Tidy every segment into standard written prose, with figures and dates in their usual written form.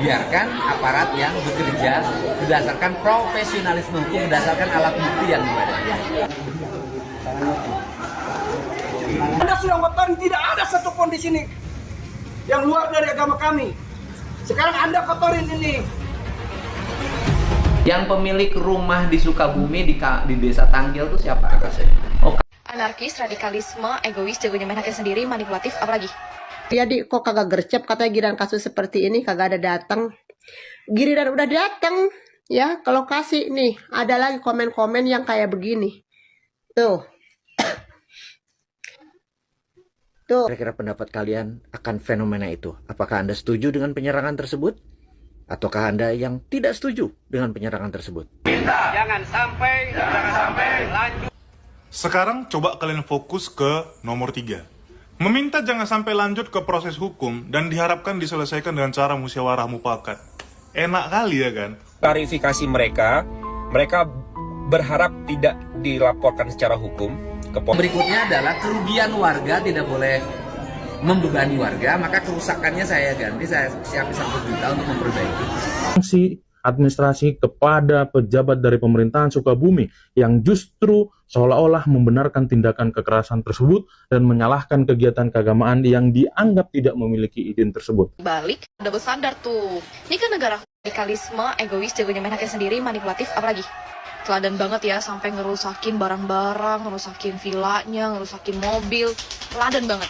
biarkan aparat yang bekerja berdasarkan profesionalisme hukum, berdasarkan alat bukti yang ada. Anda sudah kotorin, tidak ada satupun di sini yang luar dari agama kami. Sekarang Anda kotorin ini. Yang pemilik rumah di Sukabumi di desa Tangkil itu siapa? Oh, Anarkis, radikalisme, egois, jagonya main hakim sendiri, manipulatif, apalagi? Jadi kok kagak gercep, katanya giliran kasus seperti ini kagak ada datang. Giliran udah datang, ya ke lokasi nih, ada lagi komen-komen yang kayak begini. Tuh. Tuh. Kira-kira pendapat kalian akan fenomena itu? Apakah Anda setuju dengan penyerangan tersebut? Ataukah Anda yang tidak setuju dengan penyerangan tersebut? Jangan sampai lanjut. Sekarang coba kalian fokus ke nomor 3. Meminta jangan sampai lanjut ke proses hukum dan diharapkan diselesaikan dengan cara musyawarah mufakat. Enak kali ya kan? Klarifikasi mereka berharap tidak dilaporkan secara hukum ke polisi. berikutnya adalah kerugian warga tidak boleh membebani warga, maka kerusakannya saya ganti, saya siapin 1 juta untuk memperbaiki. Sanksi administrasi kepada pejabat dari pemerintahan Sukabumi yang justru seolah-olah membenarkan tindakan kekerasan tersebut dan menyalahkan kegiatan keagamaan yang dianggap tidak memiliki izin tersebut. Balik, double standar tuh. Ini kan negara radikalisme, egois, jagonya main hakim sendiri, manipulatif, apalagi? Teladan banget ya, sampai ngerusakin barang-barang, ngerusakin villanya, ngerusakin mobil. Teladan banget.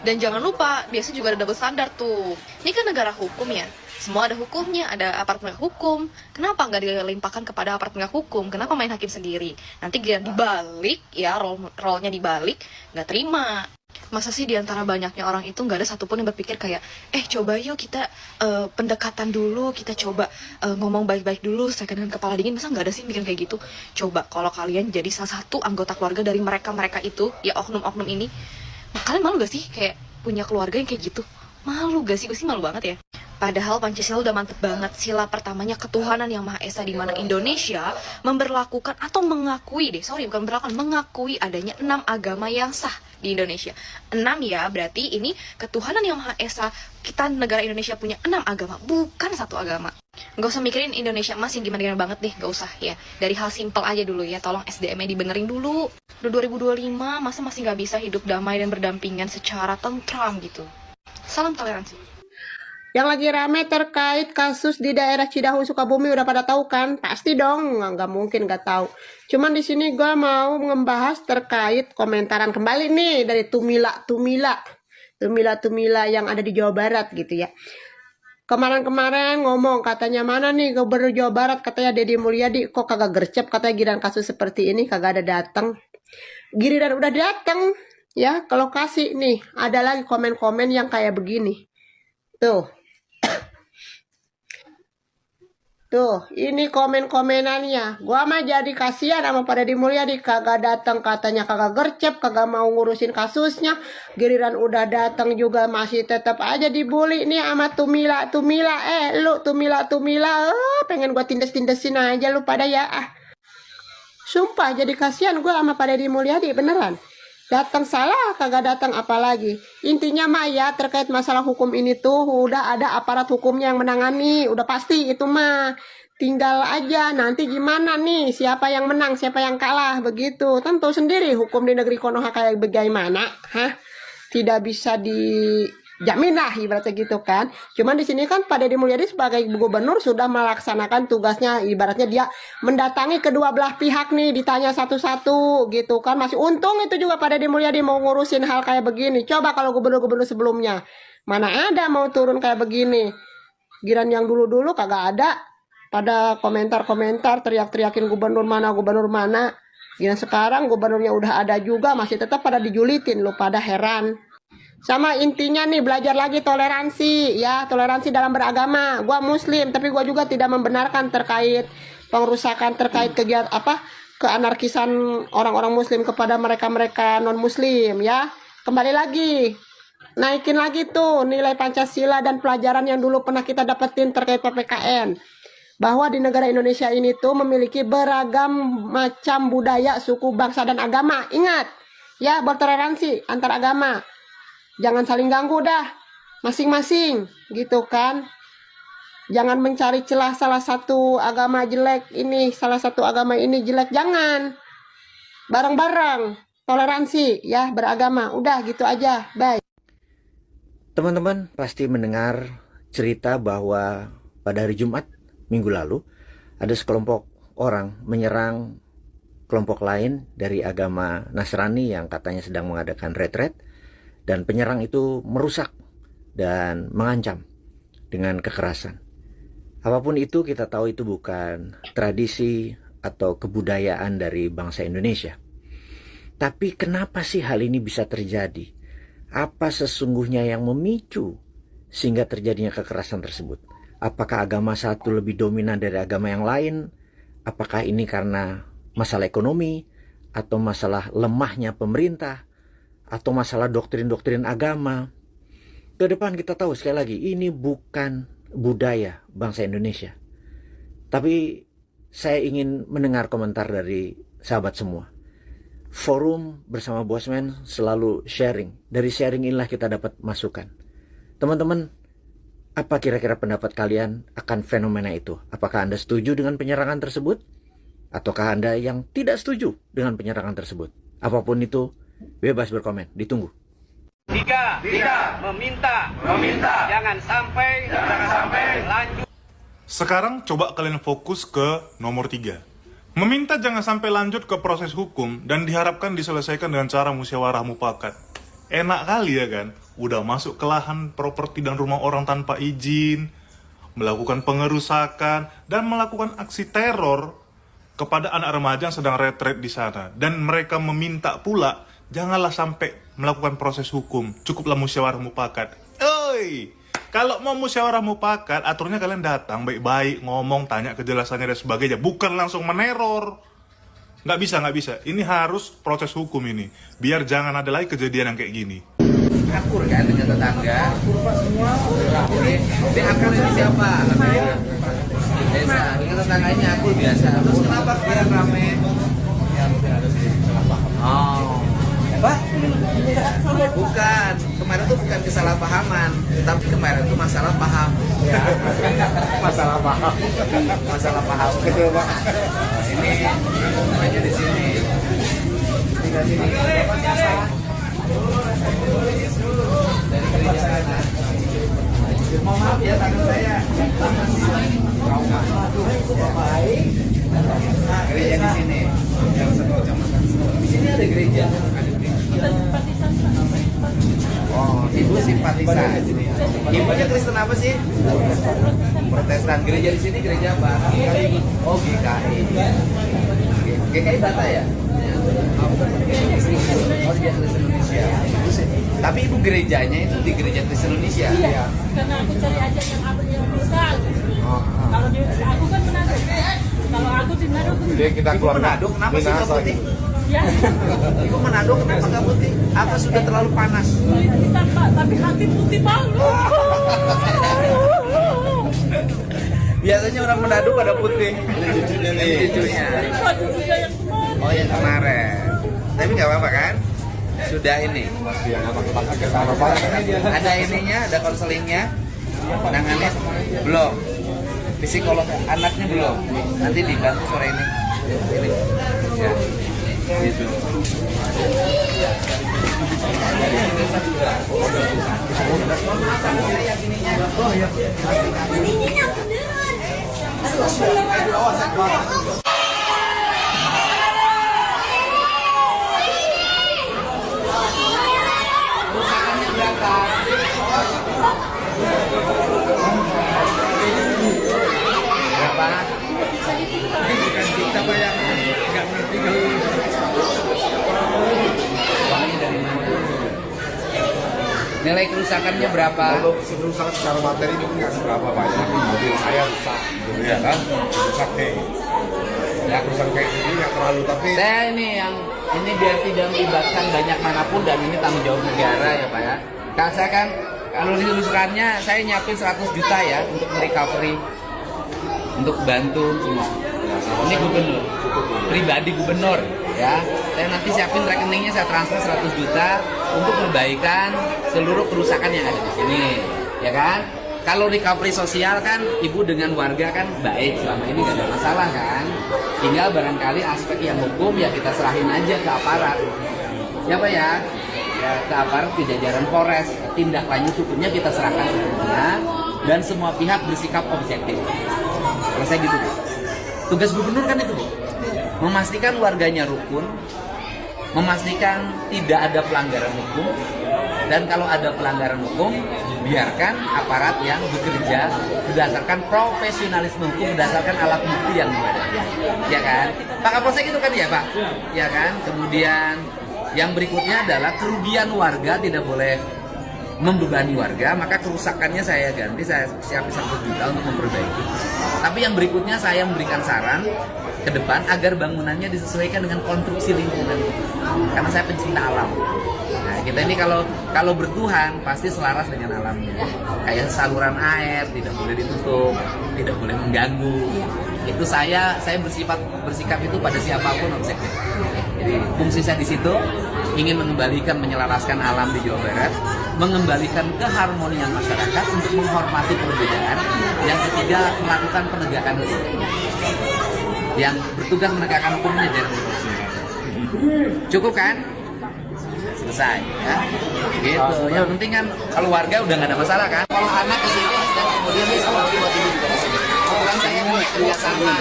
Dan jangan lupa, biasa juga ada double standar tuh. Ini kan negara hukum ya. Semua ada hukumnya, ada aparat penegak hukum. Kenapa nggak dilimpahkan kepada aparat penegak hukum? Kenapa main hakim sendiri? Nanti dibalik, ya role-nya dibalik, nggak terima. Masa sih diantara banyaknya orang itu nggak ada satupun yang berpikir kayak, coba yuk kita pendekatan dulu, kita coba ngomong baik-baik dulu, saya dengan kepala dingin. Masa nggak ada sih mikir kayak gitu? Coba kalau kalian jadi salah satu anggota keluarga dari mereka itu, ya oknum-oknum ini, kalian malu gak sih kayak punya keluarga yang kayak gitu? Malu gak sih? Gue sih malu banget ya. Padahal Pancasila udah mantep banget. Sila pertamanya ketuhanan yang Maha Esa, di mana Indonesia memberlakukan atau mengakui mengakui adanya 6 agama yang sah di Indonesia. 6 ya, berarti ini ketuhanan yang Maha Esa. Kita negara Indonesia punya 6 agama, bukan 1 agama. Gak usah mikirin Indonesia masih gimana-gimana banget deh, gak usah ya. Dari hal simpel aja dulu ya, tolong SDM-nya dibenerin dulu. Udah 2025, masa masih gak bisa hidup damai dan berdampingan secara tentram gitu. Salam toleransi. Yang lagi rame terkait kasus di daerah Cidahu Sukabumi udah pada tahu kan? Pasti dong, nggak mungkin nggak tahu. Cuman di sini gue mau membahas terkait komentaran kembali nih dari Tumila yang ada di Jawa Barat gitu ya. Kemarin-kemarin ngomong katanya mana nih Gubernur Jawa Barat, katanya Deddy Mulyadi, kok kagak gercep, katanya giliran kasus seperti ini kagak ada datang. Giliran udah datang ya ke lokasi nih, ada lagi komen-komen yang kayak begini. Tuh. Tuh, ini komen-komenannya. Gua mah jadi kasihan sama Pak Deddy Mulyadi, kagak datang, katanya kagak gercep, kagak mau ngurusin kasusnya. Giliran udah datang juga masih tetap aja dibully nih sama Tumila. Lu Tumila, pengen gua tindes-tindesin aja lu pada ya. Sumpah jadi kasihan gua sama Pak Deddy Mulyadi beneran. Datang salah, kagak datang apalagi. Intinya mah ya terkait masalah hukum ini tuh udah ada aparat hukumnya yang menangani, udah pasti itu mah. Tinggal aja nanti gimana nih, siapa yang menang, siapa yang kalah begitu. Tentu sendiri hukum di negeri Konoha kayak bagaimana, tidak bisa dijamin lah ibaratnya gitu kan. Cuman di sini kan Pak Deddy Mulyadi sebagai gubernur sudah melaksanakan tugasnya, ibaratnya dia mendatangi kedua belah pihak nih, ditanya satu-satu gitu kan. Masih untung itu juga Pak Deddy Mulyadi mau ngurusin hal kayak begini. Coba kalau gubernur-gubernur sebelumnya, mana ada mau turun kayak begini. Giran yang dulu-dulu kagak ada. Pada komentar-komentar teriak-teriakin gubernur mana. Giran sekarang gubernurnya udah ada juga, masih tetap pada dijulitin, lu pada heran. Sama intinya nih, belajar lagi toleransi ya, toleransi dalam beragama. Gua muslim, tapi gua juga tidak membenarkan terkait pengerusakan, terkait kegiatan keanarkisan orang-orang muslim kepada mereka-mereka non muslim ya. Kembali lagi, naikin lagi tuh nilai Pancasila dan pelajaran yang dulu pernah kita dapetin terkait PPKN. Bahwa di negara Indonesia ini tuh memiliki beragam macam budaya, suku, bangsa, dan agama. Ingat ya, bertoleransi antar agama. Jangan saling ganggu dah, masing-masing gitu kan. Jangan mencari celah salah satu agama jelek ini, salah satu agama ini jelek. Jangan. Bareng-bareng. Toleransi ya beragama. Udah gitu aja. Bye. Teman-teman pasti mendengar cerita bahwa pada hari Jumat minggu lalu ada sekelompok orang menyerang kelompok lain dari agama Nasrani yang katanya sedang mengadakan retret, dan penyerang itu merusak dan mengancam dengan kekerasan. Apapun itu, kita tahu itu bukan tradisi atau kebudayaan dari bangsa Indonesia. Tapi kenapa sih hal ini bisa terjadi? Apa sesungguhnya yang memicu sehingga terjadinya kekerasan tersebut? Apakah agama satu lebih dominan dari agama yang lain? Apakah ini karena masalah ekonomi, atau masalah lemahnya pemerintah, atau masalah doktrin-doktrin agama? Ke depan kita tahu sekali lagi, ini bukan budaya bangsa Indonesia. Tapi saya ingin mendengar komentar dari sahabat semua. Forum bersama Bosman selalu sharing. Dari sharing inilah kita dapat masukan. Teman-teman, apa kira-kira pendapat kalian akan fenomena itu? Apakah Anda setuju dengan penyerangan tersebut? Ataukah Anda yang tidak setuju dengan penyerangan tersebut? Apapun itu, bebas berkomen. Ditunggu. Tiga, meminta, jangan sampai lanjut. Sekarang coba kalian fokus ke nomor 3. Meminta jangan sampai lanjut ke proses hukum dan diharapkan diselesaikan dengan cara musyawarah mufakat. Enak kali ya kan? Udah masuk ke lahan properti dan rumah orang tanpa izin, melakukan pengerusakan, dan melakukan aksi teror kepada anak remaja yang sedang retret di sana. Dan mereka meminta pula, janganlah sampai melakukan proses hukum, cukuplah musyawarah mufakat. Oi, kalau mau musyawarah mufakat, aturnya kalian datang baik-baik, ngomong, tanya kejelasannya dan sebagainya, bukan langsung meneror. Nggak bisa. Ini harus proses hukum ini, biar jangan ada lagi kejadian yang kayak gini. Akur kan dengan tetangga. Ini akur ini siapa? Desa, dengan tetangganya akur biasa. Terus kenapa dia rame? Oh, apa? Bukan, kemarin tuh bukan kesalahpahaman, tapi kemarin tuh masalah paham. Ya. Masalah paham. Ini aja di sini. Tinggal sini. Dari gereja sana. Mohon maaf ya tangan saya. Gereja di sini. Di sini ada gereja. Oh, ibu simpatisan. Ibunya Kristen apa sih? Protestan. Gereja di sini gereja apa? Oh, GKI. GKI Bata ya? Oh, dia Kristen Indonesia. Tapi ibu gerejanya itu di gereja Kristen Indonesia. Iya. Karena aku cari aja yang bisa. Kalau aku kan Manado. Kalau aku di Manado kan. Jadi kita keluar Manado, kenapa sih nggak putih? Ya. Ibu Manado kenapa nggak putih? Apa sudah terlalu panas? Tapi hati putih malu. Biasanya orang Manado pada putih. Cucunya nih. Cucunya yang kemarin. Oh, yang kemarin. Tapi nggak apa-apa kan? Sudah ini. Ada ininya, ada konselingnya. Penangannya belum. Psikolog anaknya belum. Nanti dibantu sore ini. Ini. Ya. Gitu. Berapa? Bukan kita bayar, nggak ngerti kalau uangnya dari mana? Nilai kerusakannya berapa? Kalau kerusakan secara materi itu nggak seberapa banyak, tapi mobil saya rusak, gitu ya kan? Rusak nih. Ya kerusakan kayak gini nggak terlalu, tapi Saya ini yang ini biar tidak melibatkan banyak manapun dan ini tanggung jawab negara ya Pak ya. Kan saya kan kalau kerusakannya saya nyiapin 100 juta ya untuk recovery, untuk bantu semua. Ini gubernur, pribadi gubernur ya. Saya nanti siapin rekeningnya, saya transfer 100 juta untuk perbaikan seluruh kerusakan yang ada di sini, ya kan? Kalau recovery sosial kan ibu dengan warga kan baik, selama ini nggak ada masalah kan. Tinggal barangkali aspek yang hukum ya kita serahin aja ke aparat. Ya Pak ya, ke aparat ke jajaran Polres. Tindak lanjut hukumnya kita serahkan sepenuhnya dan semua pihak bersikap objektif. Selesai gitu Bu. Tugas gubernur kan itu Bu. Memastikan warganya rukun, memastikan tidak ada pelanggaran hukum, dan kalau ada pelanggaran hukum biarkan aparat yang bekerja berdasarkan profesionalisme hukum, berdasarkan alat bukti yang ada, ya kan? Pak Kapolsek itu kan ya Pak, ya kan? Kemudian yang berikutnya adalah kerugian warga tidak boleh membebani warga, maka kerusakannya saya ganti, saya siapin 1 juta untuk memperbaiki. Tapi yang berikutnya saya memberikan saran ke depan agar bangunannya disesuaikan dengan konstruksi lingkungan, karena saya pencinta alam. Nah, kita ini kalau bertuhan pasti selaras dengan alamnya. Kayak saluran air tidak boleh ditutup, tidak boleh mengganggu. Itu saya bersikap itu pada siapapun objektif. Jadi fungsi saya di situ ingin mengembalikan, menyelaraskan alam di Jawa Barat, mengembalikan keharmonian masyarakat untuk menghormati perbedaan. Yang ketiga, melakukan penegakan hukum. Yang bertugas menegakkan hukumnya dari polisi. Cukup kan? Selesai ya. Gitu. Yang penting kan kalau warga udah nggak ada masalah kan. Kalau anak kesini dan kemudian dia sama tiba-tiba juga kesini. Kebetulan saya kerjasama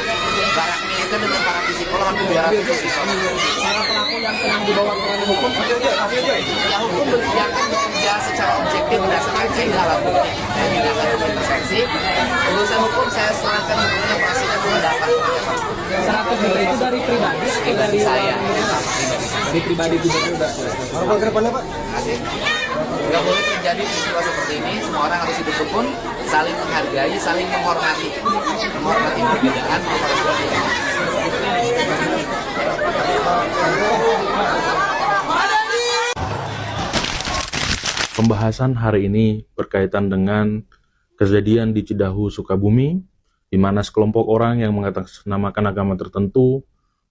barak militer dengan para psikolog hampir 200 psikolog. Para pelaku yang sedang dibawa ke ranah hukum, ya hukum berbiarkan bekerja secara objektif berdasarkan cek alat bukti. Dan tidak akan intervensi. Urusan hukum saya serahkan sebenarnya prosesnya pun dapat. 100 juta itu dari pribadi atau dari saya? Dari pribadi gubernur udah. Harapan ke depannya Pak? Nggak boleh terjadi peristiwa seperti ini. Semua orang harus hidup rukun, saling menghargai, saling menghormati perbedaan, menghormati. Pembahasan hari ini berkaitan dengan kejadian di Cidahu, Sukabumi, di mana sekelompok orang yang mengatasnamakan agama tertentu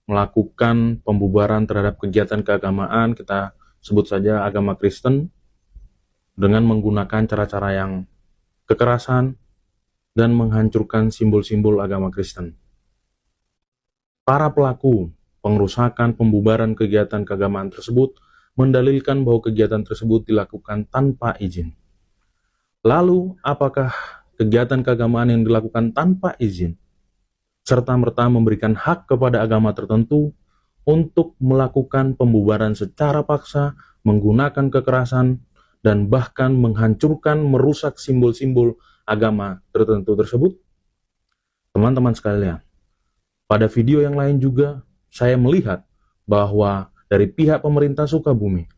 melakukan pembubaran terhadap kegiatan keagamaan, kita sebut saja agama Kristen, dengan menggunakan cara-cara yang kekerasan dan menghancurkan simbol-simbol agama Kristen. Para pelaku pengerusakan, pembubaran kegiatan keagamaan tersebut mendalilkan bahwa kegiatan tersebut dilakukan tanpa izin. Lalu, apakah kegiatan keagamaan yang dilakukan tanpa izin serta-merta memberikan hak kepada agama tertentu untuk melakukan pembubaran secara paksa, menggunakan kekerasan, dan bahkan menghancurkan, merusak simbol-simbol agama tertentu tersebut? Teman-teman sekalian, pada video yang lain juga saya melihat bahwa dari pihak pemerintah Sukabumi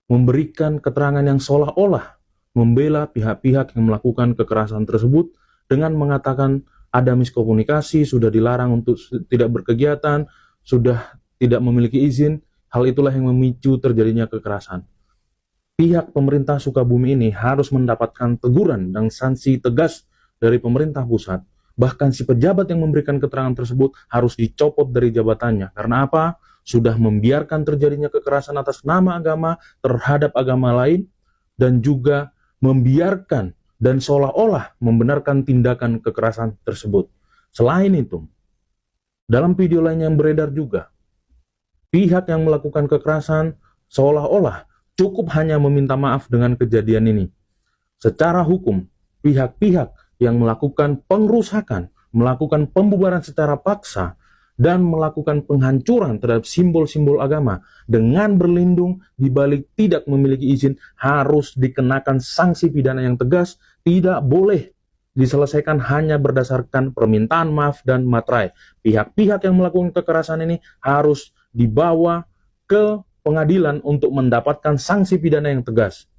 memberikan keterangan yang seolah-olah membela pihak-pihak yang melakukan kekerasan tersebut dengan mengatakan ada miskomunikasi, sudah dilarang untuk tidak berkegiatan, sudah tidak memiliki izin. Hal itulah yang memicu terjadinya kekerasan. Pihak pemerintah Sukabumi ini harus mendapatkan teguran dan sanksi tegas dari pemerintah pusat. Bahkan si pejabat yang memberikan keterangan tersebut harus dicopot dari jabatannya. Karena apa? Sudah membiarkan terjadinya kekerasan atas nama agama terhadap agama lain, dan juga membiarkan dan seolah-olah membenarkan tindakan kekerasan tersebut. Selain itu, dalam video lain yang beredar juga, pihak yang melakukan kekerasan seolah-olah cukup hanya meminta maaf dengan kejadian ini. Secara hukum, pihak-pihak yang melakukan pengerusakan, melakukan pembubaran secara paksa, dan melakukan penghancuran terhadap simbol-simbol agama dengan berlindung di balik tidak memiliki izin harus dikenakan sanksi pidana yang tegas, tidak boleh diselesaikan hanya berdasarkan permintaan maaf dan materai. Pihak-pihak yang melakukan kekerasan ini harus dibawa ke pengadilan untuk mendapatkan sanksi pidana yang tegas.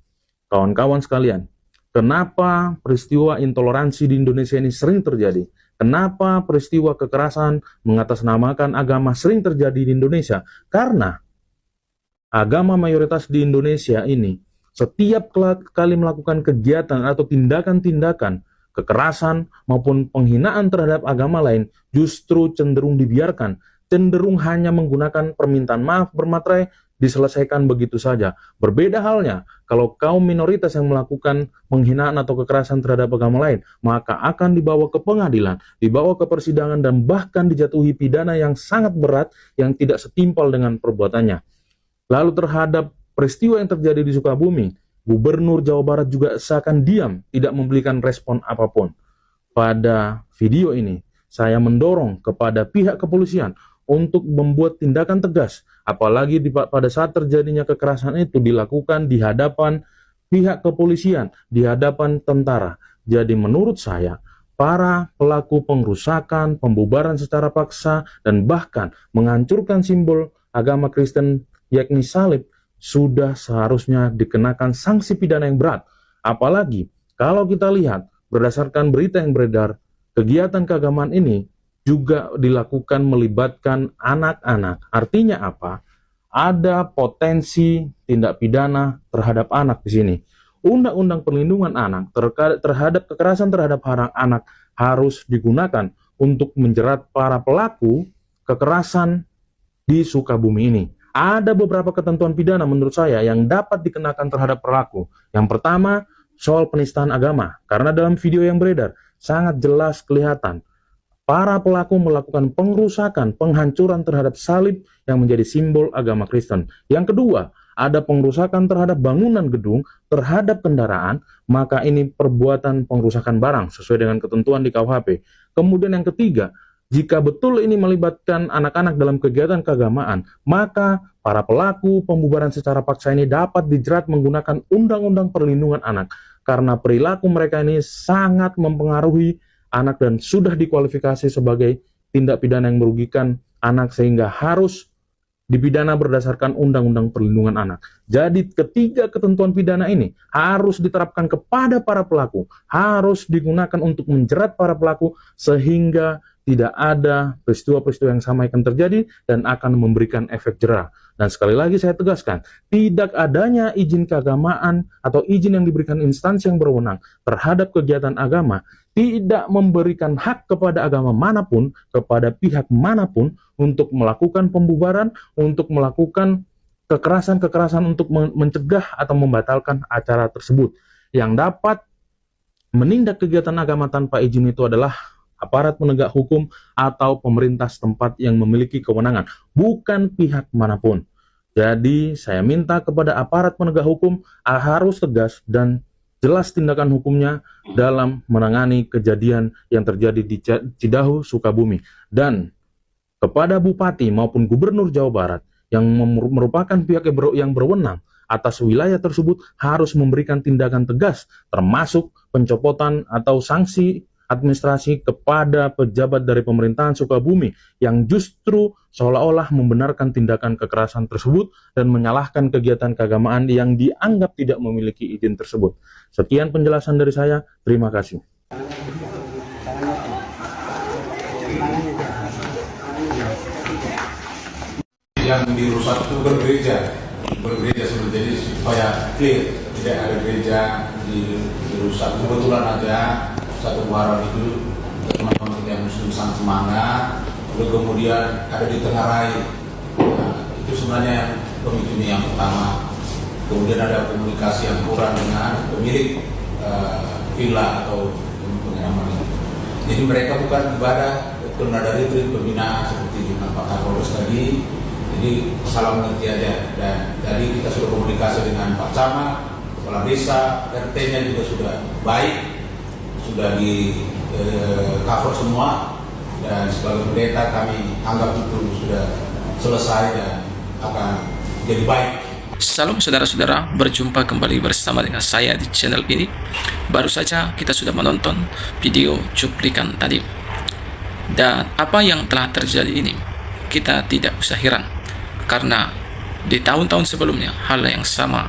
Kawan-kawan sekalian, kenapa peristiwa intoleransi di Indonesia ini sering terjadi? Kenapa peristiwa kekerasan mengatasnamakan agama sering terjadi di Indonesia? Karena agama mayoritas di Indonesia ini setiap kali melakukan kegiatan atau tindakan-tindakan kekerasan maupun penghinaan terhadap agama lain justru cenderung dibiarkan, cenderung hanya menggunakan permintaan maaf bermaterai diselesaikan begitu saja. Berbeda halnya kalau kaum minoritas yang melakukan penghinaan atau kekerasan terhadap agama lain, maka akan dibawa ke pengadilan, dibawa ke persidangan, dan bahkan dijatuhi pidana yang sangat berat yang tidak setimpal dengan perbuatannya. Lalu terhadap peristiwa yang terjadi di Sukabumi, Gubernur Jawa Barat juga seakan diam, tidak memberikan respon apapun. Pada video ini, saya mendorong kepada pihak kepolisian untuk membuat tindakan tegas, apalagi pada saat terjadinya kekerasan itu dilakukan di hadapan pihak kepolisian, di hadapan tentara. Jadi menurut saya, para pelaku pengrusakan, pembubaran secara paksa, dan bahkan menghancurkan simbol agama Kristen yakni salib, sudah seharusnya dikenakan sanksi pidana yang berat. Apalagi kalau kita lihat berdasarkan berita yang beredar, kegiatan keagamaan ini juga dilakukan melibatkan anak-anak. Artinya apa? Ada potensi tindak pidana terhadap anak di sini. Undang-undang perlindungan anak terhadap kekerasan terhadap anak harus digunakan untuk menjerat para pelaku kekerasan di Sukabumi ini. Ada beberapa ketentuan pidana menurut saya yang dapat dikenakan terhadap pelaku. Yang pertama, soal penistaan agama. Karena dalam video yang beredar, sangat jelas kelihatan para pelaku melakukan pengrusakan, penghancuran terhadap salib yang menjadi simbol agama Kristen. Yang kedua, ada pengrusakan terhadap bangunan gedung, terhadap kendaraan, maka ini perbuatan pengrusakan barang sesuai dengan ketentuan di KUHP. Kemudian yang ketiga, jika betul ini melibatkan anak-anak dalam kegiatan keagamaan, maka para pelaku pembubaran secara paksa ini dapat dijerat menggunakan Undang-Undang Perlindungan Anak, karena perilaku mereka ini sangat mempengaruhi anak dan sudah dikualifikasi sebagai tindak pidana yang merugikan anak sehingga harus dipidana berdasarkan Undang-Undang Perlindungan Anak. Jadi ketiga ketentuan pidana ini harus diterapkan kepada para pelaku, harus digunakan untuk menjerat para pelaku sehingga tidak ada peristiwa-peristiwa yang sama akan terjadi dan akan memberikan efek jera. Dan sekali lagi saya tegaskan, tidak adanya izin keagamaan atau izin yang diberikan instansi yang berwenang terhadap kegiatan agama tidak memberikan hak kepada agama manapun, kepada pihak manapun untuk melakukan pembubaran, untuk melakukan kekerasan-kekerasan untuk mencegah atau membatalkan acara tersebut. Yang dapat menindak kegiatan agama tanpa izin itu adalah aparat penegak hukum atau pemerintah setempat yang memiliki kewenangan, bukan pihak manapun. Jadi saya minta kepada aparat penegak hukum harus tegas dan jelas tindakan hukumnya dalam menangani kejadian yang terjadi di Cidahu, Sukabumi. Dan kepada Bupati maupun Gubernur Jawa Barat yang merupakan pihak yang berwenang atas wilayah tersebut harus memberikan tindakan tegas, termasuk pencopotan atau sanksi administrasi kepada pejabat dari pemerintahan Sukabumi yang justru seolah-olah membenarkan tindakan kekerasan tersebut dan menyalahkan kegiatan keagamaan yang dianggap tidak memiliki izin tersebut. Sekian penjelasan dari saya, terima kasih. Yang dirusak itu bergereja jadi supaya clear, tidak ada gereja dirusak. Kebetulan aja satu Muharram itu teman-teman yang Muslim sangat semangat, lalu kemudian ada di tengah rai. Nah, itu sebenarnya pemicunya yang pertama. Kemudian ada komunikasi yang kurang dengan pemilik villa atau penginapan itu. Jadi mereka bukan ibadah, karena dari itu pembinaan seperti dengan Pak Kapolres tadi. Jadi salah mengerti aja. Dan tadi kita sudah komunikasi dengan Pak Camat, Kepala Desa, RT-nya juga sudah baik, sudah di cover semua, dan sebagai pendeta kami anggap itu sudah selesai dan akan jadi baik. Salam saudara-saudara, berjumpa kembali bersama dengan saya di channel ini. Baru saja kita sudah menonton video cuplikan tadi, dan apa yang telah terjadi ini kita tidak usah heran, karena di tahun-tahun sebelumnya hal yang sama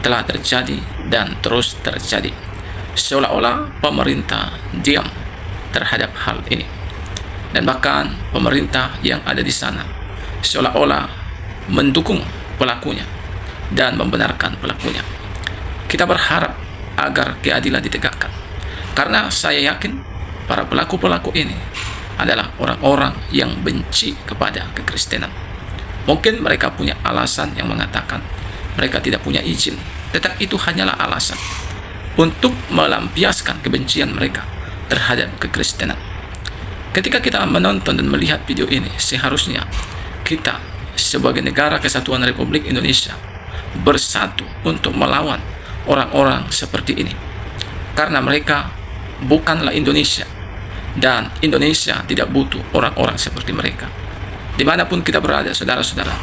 telah terjadi dan terus terjadi. Seolah-olah pemerintah diam terhadap hal ini, dan bahkan pemerintah yang ada di sana seolah-olah mendukung pelakunya dan membenarkan pelakunya. Kita berharap agar keadilan ditegakkan, karena saya yakin para pelaku-pelaku ini adalah orang-orang yang benci kepada kekristenan. Mungkin mereka punya alasan yang mengatakan mereka tidak punya izin, tetapi itu hanyalah alasan untuk melampiaskan kebencian mereka terhadap kekristenan. Ketika kita menonton dan melihat video ini, seharusnya kita sebagai negara kesatuan Republik Indonesia bersatu untuk melawan orang-orang seperti ini. Karena mereka bukanlah Indonesia, dan Indonesia tidak butuh orang-orang seperti mereka. Dimanapun kita berada, saudara-saudara,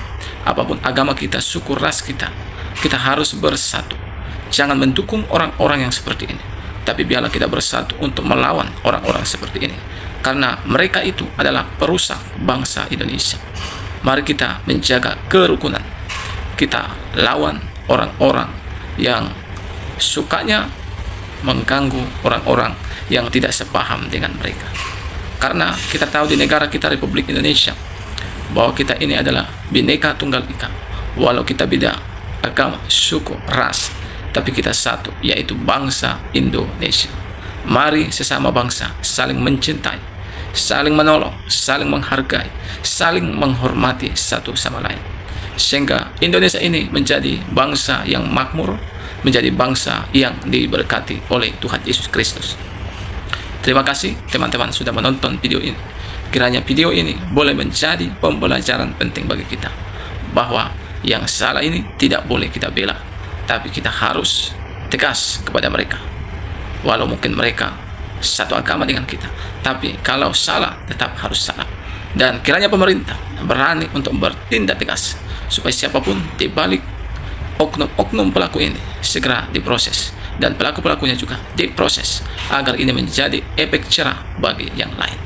apapun agama kita, suku ras kita, kita harus bersatu. Jangan mendukung orang-orang yang seperti ini, tapi biarlah kita bersatu untuk melawan orang-orang seperti ini. Karena mereka itu adalah perusak bangsa Indonesia. Mari kita menjaga kerukunan. Kita lawan orang-orang yang sukanya mengganggu orang-orang yang tidak sepaham dengan mereka. Karena kita tahu di negara kita Republik Indonesia bahwa kita ini adalah Bhinneka Tunggal Ika. Walau kita beda agama, suku, ras, tapi kita satu, yaitu bangsa Indonesia. Mari sesama bangsa saling mencintai, saling menolong, saling menghargai, saling menghormati satu sama lain, sehingga Indonesia ini menjadi bangsa yang makmur, menjadi bangsa yang diberkati oleh Tuhan Yesus Kristus. Terima kasih teman-teman sudah menonton video ini. Kiranya video ini boleh menjadi pembelajaran penting bagi kita, bahwa yang salah ini tidak boleh kita bela, tapi kita harus tegas kepada mereka. Walau mungkin mereka satu agama dengan kita, tapi kalau salah tetap harus salah. Dan kiranya pemerintah berani untuk bertindak tegas, supaya siapapun di balik oknum-oknum pelaku ini segera diproses, dan pelaku-pelakunya juga diproses, agar ini menjadi efek cerah bagi yang lain.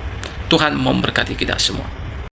Tuhan memberkati kita semua.